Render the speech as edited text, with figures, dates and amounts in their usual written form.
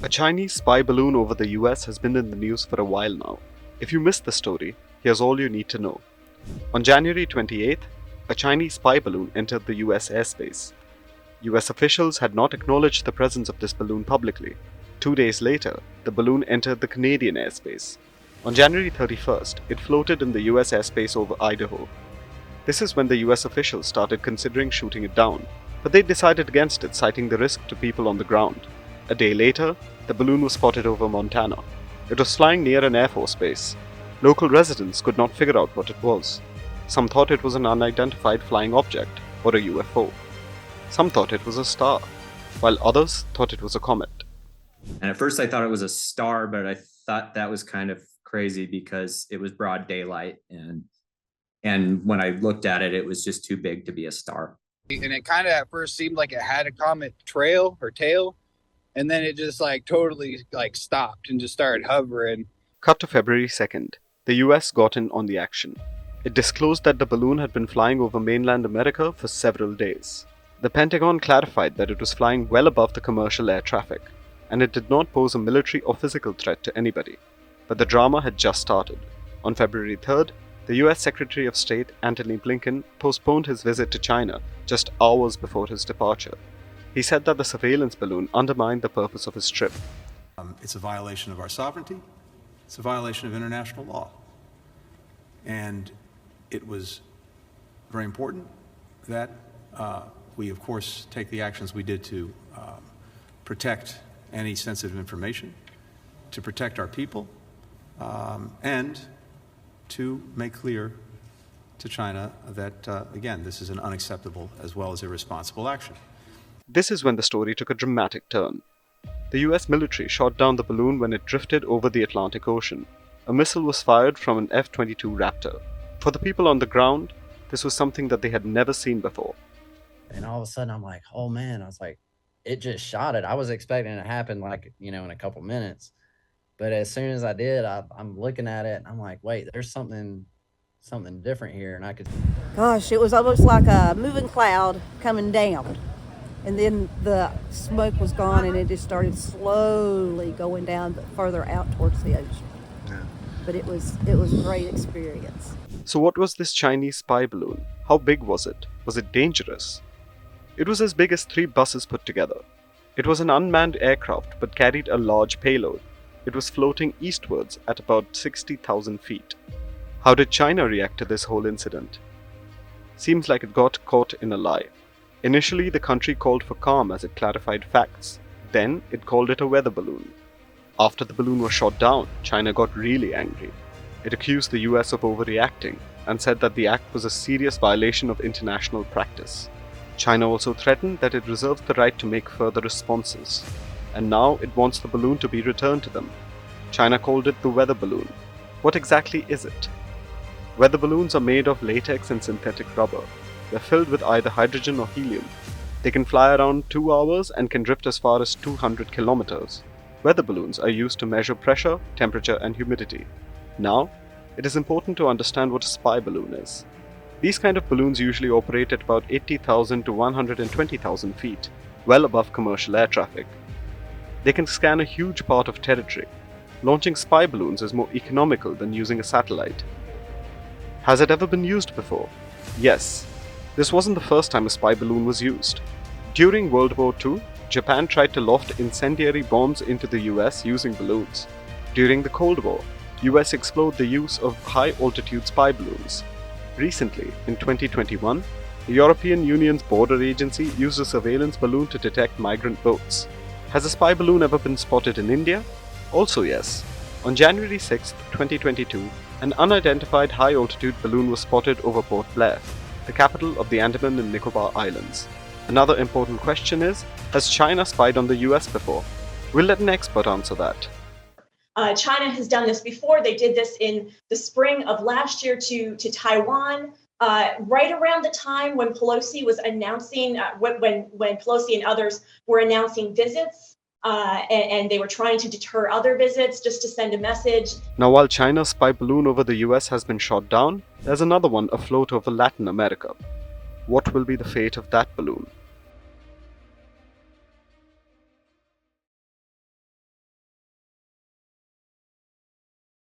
A Chinese spy balloon over the US has been in the news for a while now. If you missed the story, here's all you need to know. On January 28th, a Chinese spy balloon entered the US airspace. US officials had not acknowledged the presence of this balloon publicly. 2 days later, the balloon entered the Canadian airspace. On January 31st, it floated in the US airspace over Idaho. This is when the US officials started considering shooting it down, but they decided against it, citing the risk to people on the ground. A day later, the balloon was spotted over Montana. It was flying near an Air Force base. Local residents could not figure out what it was. Some thought it was an unidentified flying object, or a UFO. Some thought it was a star, while others thought it was a comet. And at first I thought it was a star, but I thought that was kind of crazy because it was broad daylight, and when I looked at it, it was just too big to be a star. And it kind of at first seemed like it had a comet trail or tail, and then it just totally stopped and just started hovering. Cut to February 2nd. The US got in on the action. It disclosed that the balloon had been flying over mainland America for several days. The Pentagon clarified that it was flying well above the commercial air traffic, and it did not pose a military or physical threat to anybody. But the drama had just started. On February 3rd, the US Secretary of State Antony Blinken postponed his visit to China just hours before his departure. He said that the surveillance balloon undermined the purpose of his trip. It's a violation of our sovereignty. It's a violation of international law. And it was very important that we, of course, take the actions we did to protect any sensitive information, to protect our people, and to make clear to China that, again, this is an unacceptable as well as irresponsible action. This is when the story took a dramatic turn. The US military shot down the balloon when it drifted over the Atlantic Ocean. A missile was fired from an F-22 Raptor. For the people on the ground, this was something that they had never seen before. And all of a sudden, I'm like, oh man, I was like, it just shot it. I was expecting it to happen in a couple minutes. But as soon as I did, I'm looking at it and I'm like, wait, there's something different here. And I could. Gosh, it was almost like a moving cloud coming down. And then the smoke was gone and it just started slowly going down, but further out towards the ocean. Yeah. But it was a great experience. So what was this Chinese spy balloon? How big was it? Was it dangerous? It was as big as 3 buses put together. It was an unmanned aircraft but carried a large payload. It was floating eastwards at about 60,000 feet. How did China react to this whole incident? Seems like it got caught in a lie. Initially, the country called for calm as it clarified facts. Then, it called it a weather balloon. After the balloon was shot down, China got really angry. It accused the US of overreacting and said that the act was a serious violation of international practice. China also threatened that it reserves the right to make further responses. And now it wants the balloon to be returned to them. China called it the weather balloon. What exactly is it? Weather balloons are made of latex and synthetic rubber. They're filled with either hydrogen or helium. They can fly around 2 hours and can drift as far as 200 kilometers. Weather balloons are used to measure pressure, temperature, and humidity. Now, it is important to understand what a spy balloon is. These kind of balloons usually operate at about 80,000 to 120,000 feet, well above commercial air traffic. They can scan a huge part of territory. Launching spy balloons is more economical than using a satellite. Has it ever been used before? Yes. This wasn't the first time a spy balloon was used. During World War II, Japan tried to loft incendiary bombs into the US using balloons. During the Cold War, US explored the use of high-altitude spy balloons. Recently, in 2021, the European Union's border agency used a surveillance balloon to detect migrant boats. Has a spy balloon ever been spotted in India? Also yes. On January 6, 2022, an unidentified high-altitude balloon was spotted over Port Blair, the capital of the Andaman and Nicobar Islands. Another important question is, has China spied on the US before? We'll let an expert answer that. China has done this before. They did this in the spring of last year to Taiwan, right around the time when Pelosi was announcing, when Pelosi and others were announcing visits, and they were trying to deter other visits just to send a message. Now, while China's spy balloon over the US has been shot down, there's another one afloat over Latin America. What will be the fate of that balloon?